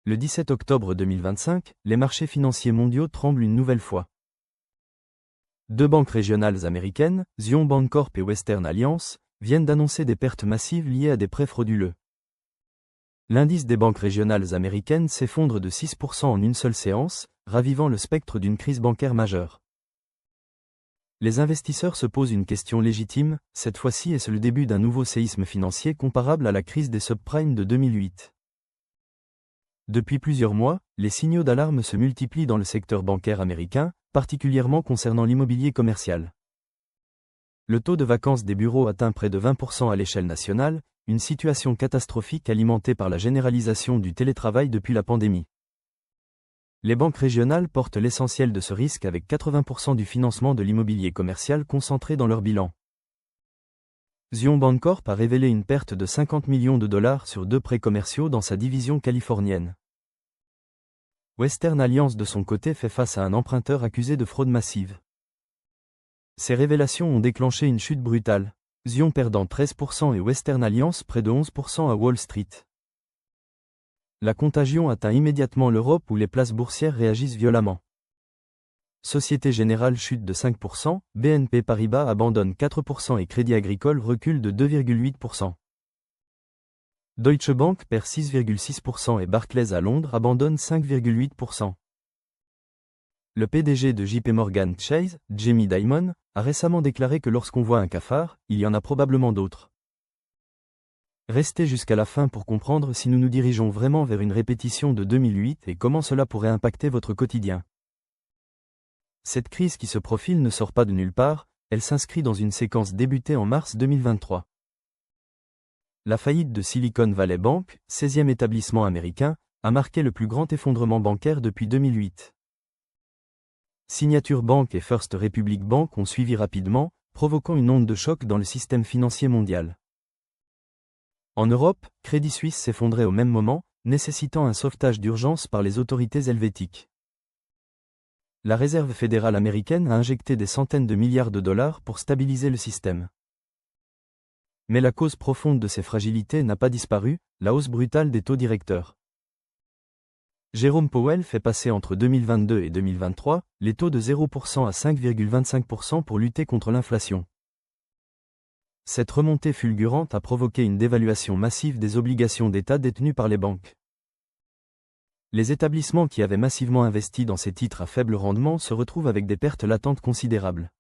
Le 17 octobre 2025, les marchés financiers mondiaux tremblent une nouvelle fois. Deux banques régionales américaines, Zions Bancorp et Western Alliance, viennent d'annoncer des pertes massives liées à des prêts frauduleux. L'indice des banques régionales américaines s'effondre de 6% en une seule séance, ravivant le spectre d'une crise bancaire majeure. Les investisseurs se posent une question légitime, cette fois-ci est-ce le début d'un nouveau séisme financier comparable à la crise des subprimes de 2008 ? Depuis plusieurs mois, les signaux d'alarme se multiplient dans le secteur bancaire américain, particulièrement concernant l'immobilier commercial. Le taux de vacances des bureaux atteint près de 20% à l'échelle nationale, une situation catastrophique alimentée par la généralisation du télétravail depuis la pandémie. Les banques régionales portent l'essentiel de ce risque avec 80% du financement de l'immobilier commercial concentré dans leur bilan. Zions Bancorp a révélé une perte de 50 millions de dollars sur deux prêts commerciaux dans sa division californienne. Western Alliance de son côté fait face à un emprunteur accusé de fraude massive. Ces révélations ont déclenché une chute brutale, Zions perdant 13% et Western Alliance près de 11% à Wall Street. La contagion atteint immédiatement l'Europe où les places boursières réagissent violemment. Société Générale chute de 5%, BNP Paribas abandonne 4% et Crédit Agricole recule de 2,8%. Deutsche Bank perd 6,6% et Barclays à Londres abandonne 5,8%. Le PDG de JP Morgan Chase, Jamie Dimon, a récemment déclaré que lorsqu'on voit un cafard, il y en a probablement d'autres. Restez jusqu'à la fin pour comprendre si nous nous dirigeons vraiment vers une répétition de 2008 et comment cela pourrait impacter votre quotidien. Cette crise qui se profile ne sort pas de nulle part, elle s'inscrit dans une séquence débutée en mars 2023. La faillite de Silicon Valley Bank, 16e établissement américain, a marqué le plus grand effondrement bancaire depuis 2008. Signature Bank et First Republic Bank ont suivi rapidement, provoquant une onde de choc dans le système financier mondial. En Europe, Crédit Suisse s'effondrait au même moment, nécessitant un sauvetage d'urgence par les autorités helvétiques. La Réserve fédérale américaine a injecté des centaines de milliards de dollars pour stabiliser le système. Mais la cause profonde de ces fragilités n'a pas disparu, la hausse brutale des taux directeurs. Jérôme Powell fait passer entre 2022 et 2023 les taux de 0% à 5,25% pour lutter contre l'inflation. Cette remontée fulgurante a provoqué une dévaluation massive des obligations d'État détenues par les banques. Les établissements qui avaient massivement investi dans ces titres à faible rendement se retrouvent avec des pertes latentes considérables.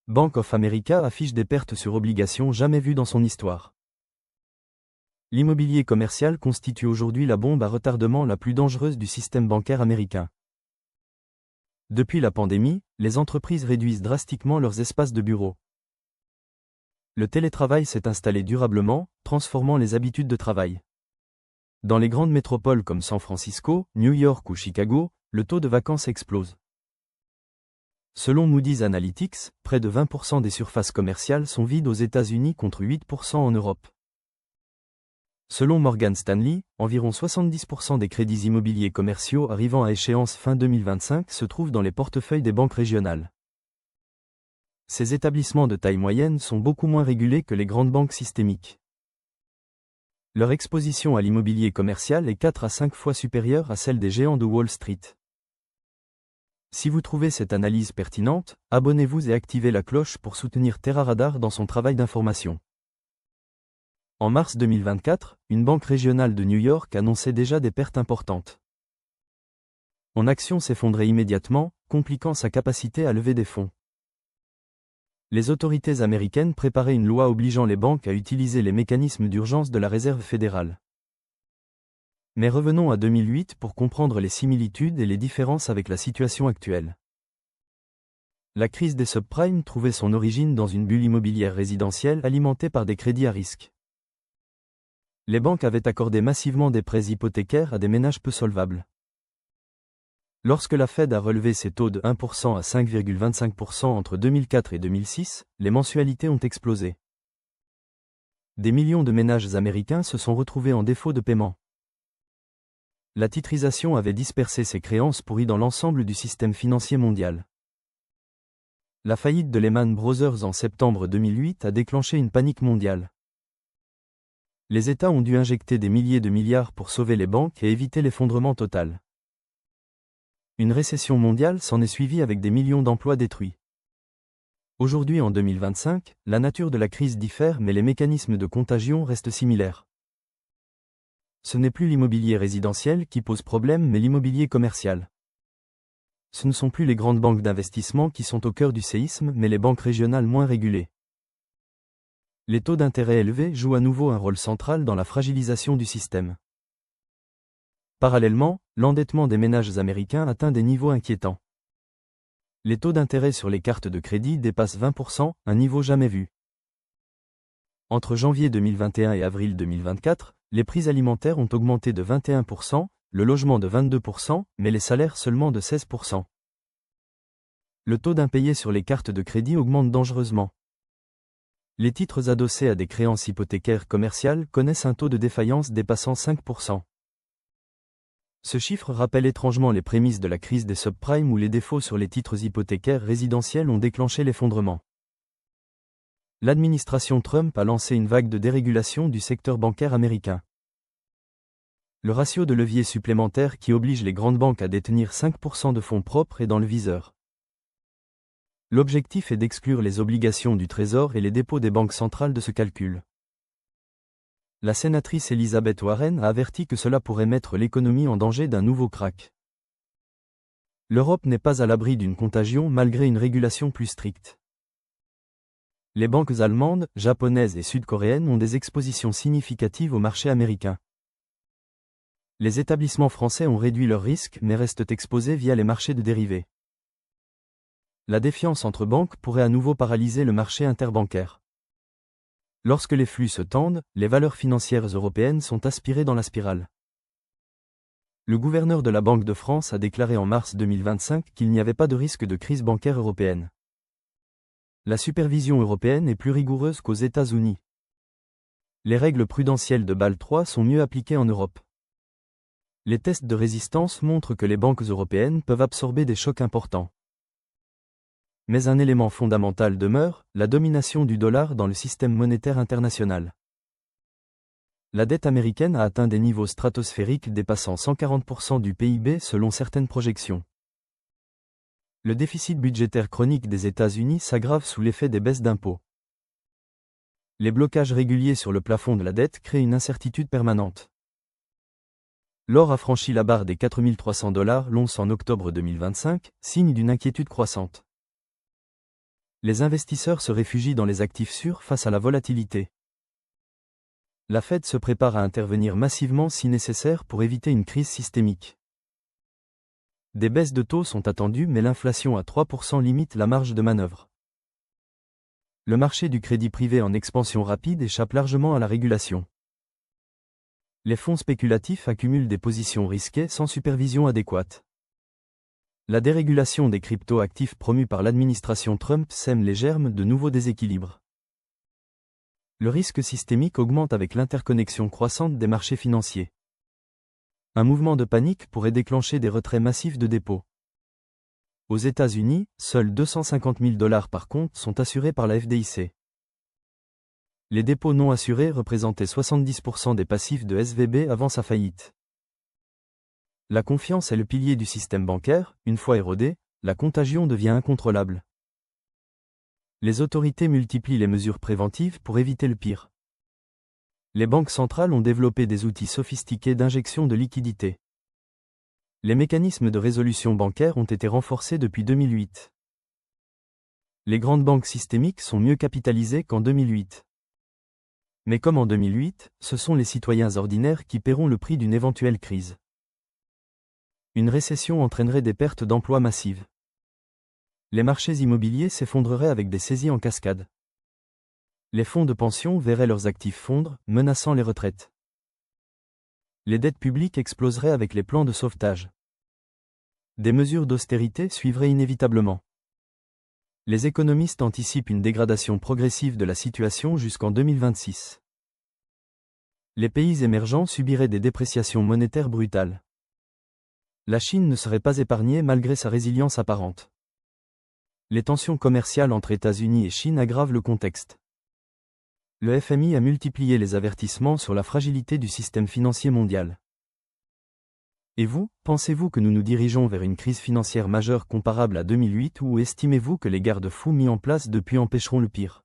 Bank of America affiche des pertes sur obligations jamais vues dans son histoire. L'immobilier commercial constitue aujourd'hui la bombe à retardement la plus dangereuse du système bancaire américain. Depuis la pandémie, les entreprises réduisent drastiquement leurs espaces de bureau. Le télétravail s'est installé durablement, transformant les habitudes de travail. Dans les grandes métropoles comme San Francisco, New York ou Chicago, le taux de vacances explose. Selon Moody's Analytics, près de 20% des surfaces commerciales sont vides aux États-Unis contre 8% en Europe. Selon Morgan Stanley, environ 70% des crédits immobiliers commerciaux arrivant à échéance fin 2025 se trouvent dans les portefeuilles des banques régionales. Ces établissements de taille moyenne sont beaucoup moins régulés que les grandes banques systémiques. Leur exposition à l'immobilier commercial est 4 à 5 fois supérieure à celle des géants de Wall Street. Si vous trouvez cette analyse pertinente, abonnez-vous et activez la cloche pour soutenir Terra Radar dans son travail d'information. En mars 2024, une banque régionale de New York annonçait déjà des pertes importantes. Son action s'effondrait immédiatement, compliquant sa capacité à lever des fonds. Les autorités américaines préparaient une loi obligeant les banques à utiliser les mécanismes d'urgence de la Réserve fédérale. Mais revenons à 2008 pour comprendre les similitudes et les différences avec la situation actuelle. La crise des subprimes trouvait son origine dans une bulle immobilière résidentielle alimentée par des crédits à risque. Les banques avaient accordé massivement des prêts hypothécaires à des ménages peu solvables. Lorsque la Fed a relevé ses taux de 1% à 5,25% entre 2004 et 2006, les mensualités ont explosé. Des millions de ménages américains se sont retrouvés en défaut de paiement. La titrisation avait dispersé ses créances pourries dans l'ensemble du système financier mondial. La faillite de Lehman Brothers en septembre 2008 a déclenché une panique mondiale. Les États ont dû injecter des milliers de milliards pour sauver les banques et éviter l'effondrement total. Une récession mondiale s'en est suivie avec des millions d'emplois détruits. Aujourd'hui en 2025, la nature de la crise diffère mais les mécanismes de contagion restent similaires. Ce n'est plus l'immobilier résidentiel qui pose problème mais l'immobilier commercial. Ce ne sont plus les grandes banques d'investissement qui sont au cœur du séisme mais les banques régionales moins régulées. Les taux d'intérêt élevés jouent à nouveau un rôle central dans la fragilisation du système. Parallèlement, l'endettement des ménages américains atteint des niveaux inquiétants. Les taux d'intérêt sur les cartes de crédit dépassent 20%, un niveau jamais vu. Entre janvier 2021 et avril 2024, les prix alimentaires ont augmenté de 21%, le logement de 22%, mais les salaires seulement de 16%. Le taux d'impayé sur les cartes de crédit augmente dangereusement. Les titres adossés à des créances hypothécaires commerciales connaissent un taux de défaillance dépassant 5%. Ce chiffre rappelle étrangement les prémices de la crise des subprimes où les défauts sur les titres hypothécaires résidentiels ont déclenché l'effondrement. L'administration Trump a lancé une vague de dérégulation du secteur bancaire américain. Le ratio de levier supplémentaire qui oblige les grandes banques à détenir 5% de fonds propres est dans le viseur. L'objectif est d'exclure les obligations du Trésor et les dépôts des banques centrales de ce calcul. La sénatrice Elizabeth Warren a averti que cela pourrait mettre l'économie en danger d'un nouveau krach. L'Europe n'est pas à l'abri d'une contagion malgré une régulation plus stricte. Les banques allemandes, japonaises et sud-coréennes ont des expositions significatives au marché américain. Les établissements français ont réduit leurs risques mais restent exposés via les marchés de dérivés. La défiance entre banques pourrait à nouveau paralyser le marché interbancaire. Lorsque les flux se tendent, les valeurs financières européennes sont aspirées dans la spirale. Le gouverneur de la Banque de France a déclaré en mars 2025 qu'il n'y avait pas de risque de crise bancaire européenne. La supervision européenne est plus rigoureuse qu'aux États-Unis. Les règles prudentielles de Bâle III sont mieux appliquées en Europe. Les tests de résistance montrent que les banques européennes peuvent absorber des chocs importants. Mais un élément fondamental demeure, la domination du dollar dans le système monétaire international. La dette américaine a atteint des niveaux stratosphériques dépassant 140% du PIB selon certaines projections. Le déficit budgétaire chronique des États-Unis s'aggrave sous l'effet des baisses d'impôts. Les blocages réguliers sur le plafond de la dette créent une incertitude permanente. L'or a franchi la barre des $4 300 l'once en octobre 2025, signe d'une inquiétude croissante. Les investisseurs se réfugient dans les actifs sûrs face à la volatilité. La Fed se prépare à intervenir massivement si nécessaire pour éviter une crise systémique. Des baisses de taux sont attendues mais l'inflation à 3% limite la marge de manœuvre. Le marché du crédit privé en expansion rapide échappe largement à la régulation. Les fonds spéculatifs accumulent des positions risquées sans supervision adéquate. La dérégulation des crypto-actifs promue par l'administration Trump sème les germes de nouveaux déséquilibres. Le risque systémique augmente avec l'interconnexion croissante des marchés financiers. Un mouvement de panique pourrait déclencher des retraits massifs de dépôts. Aux États-Unis, seuls $250 000 par compte sont assurés par la FDIC. Les dépôts non assurés représentaient 70% des passifs de SVB avant sa faillite. La confiance est le pilier du système bancaire, une fois érodée, la contagion devient incontrôlable. Les autorités multiplient les mesures préventives pour éviter le pire. Les banques centrales ont développé des outils sophistiqués d'injection de liquidités. Les mécanismes de résolution bancaire ont été renforcés depuis 2008. Les grandes banques systémiques sont mieux capitalisées qu'en 2008. Mais comme en 2008, ce sont les citoyens ordinaires qui paieront le prix d'une éventuelle crise. Une récession entraînerait des pertes d'emplois massives. Les marchés immobiliers s'effondreraient avec des saisies en cascade. Les fonds de pension verraient leurs actifs fondre, menaçant les retraites. Les dettes publiques exploseraient avec les plans de sauvetage. Des mesures d'austérité suivraient inévitablement. Les économistes anticipent une dégradation progressive de la situation jusqu'en 2026. Les pays émergents subiraient des dépréciations monétaires brutales. La Chine ne serait pas épargnée malgré sa résilience apparente. Les tensions commerciales entre États-Unis et Chine aggravent le contexte. le FMI a multiplié les avertissements sur la fragilité du système financier mondial. Et vous, pensez-vous que nous nous dirigeons vers une crise financière majeure comparable à 2008 ou estimez-vous que les garde-fous mis en place depuis empêcheront le pire ?